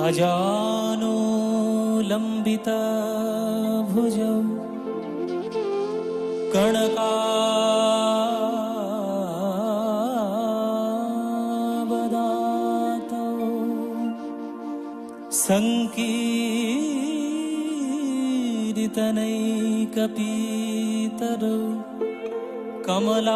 अजानो लम्बिता भुजौ कर्णकावदातौ सङ्कीर्तनैकपीतरौ कमलायताक्षौ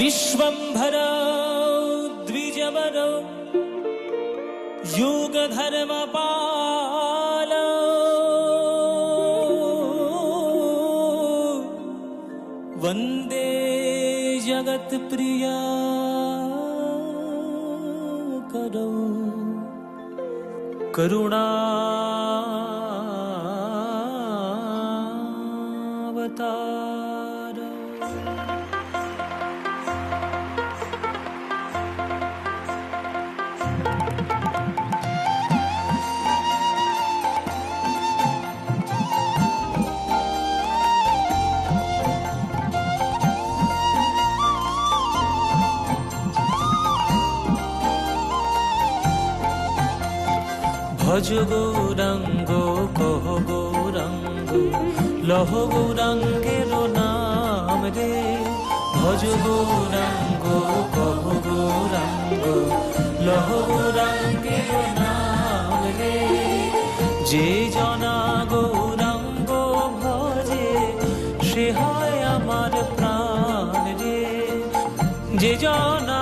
विश्वम्भरौ द्विजवरौ युगधर्मपालौ वन्दे जगत्प्रियकरौ करुणावतारौ। भज गौरांग कह गौरांग लह गौरांगेर नाम रे भज गौरांग कह गौरांग लह गौरांगेर नाम रे जे जना गौरांग भजे से हय आमार प्राण रे जे जना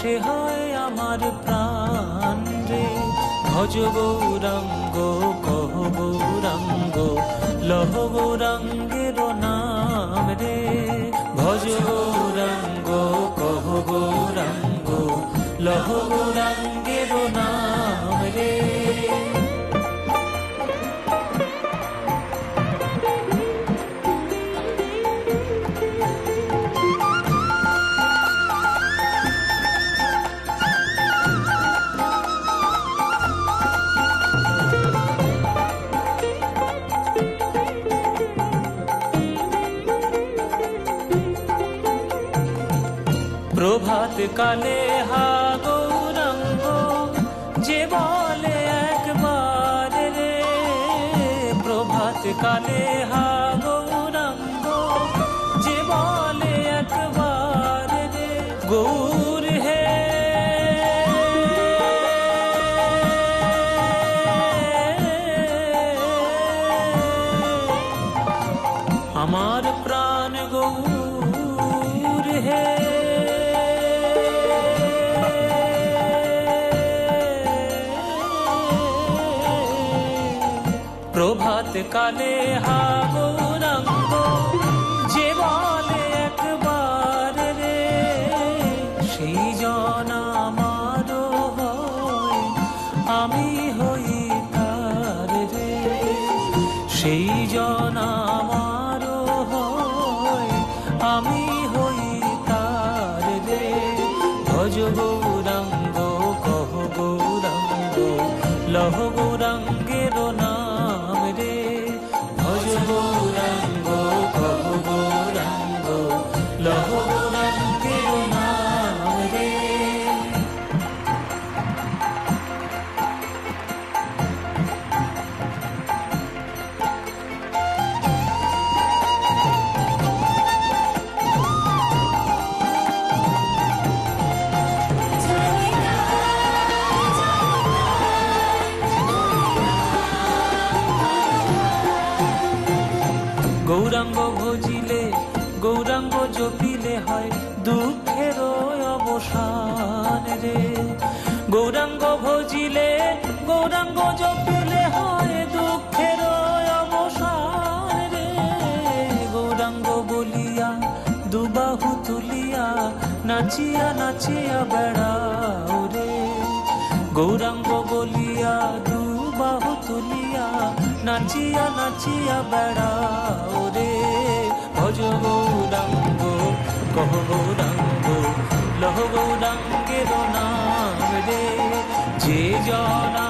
সে হয় আমার প্রাণ রে ভজ গৌরাঙ্গ কহ গৌরাঙ্গ লহ গৌরাঙ্গের নাম রে ভজ গৌরাঙ্গ কহ গৌরাঙ্গ লহ গৌরাঙ্গের নাম রে। প্রভাত কালে হা গৌরাঙ্গ যে বলে একবার রে প্রভাত কালে হা গৌরাঙ্গ যে বলে একবার রে গৌর হে আমার প্রাণ গৌর হে প্রভাত কালে হা গৌরাঙ্গ যে বলে একবার রে সেই জন আমার হয় আমি হই তার রে সেই জন আমার হয় আমি হই তার রে ভজ গৌরাঙ্গ কহ গৌরাঙ্গ লহ গৌরাঙ্গের নাম রে ভজ গৌরাঙ্গ কহ গৌরাঙ্গ লহ গৌরাঙ্গের নাম রে। গৌরাঙ্গ ভজিলে গৌরাঙ্গ জপিলে হয় দুঃখের অবসান রে গৌরাঙ্গ ভজিলে গৌরাঙ্গ জপিলে হয় দুঃখের অবসান রে গৌরাঙ্গ বলিয়া দুবাহু তুলিয়া নাচিয়া নাচিয়া বেড়াও রে গৌরাঙ্গ বলিয়া দুবাহু তুলিয়া নাচিয়া নাচিয়া বেড়াও রে ভজ গৌরাঙ্গ কহ গৌরাঙ্গ লহ গৌরাঙ্গের নাম রে যে জনা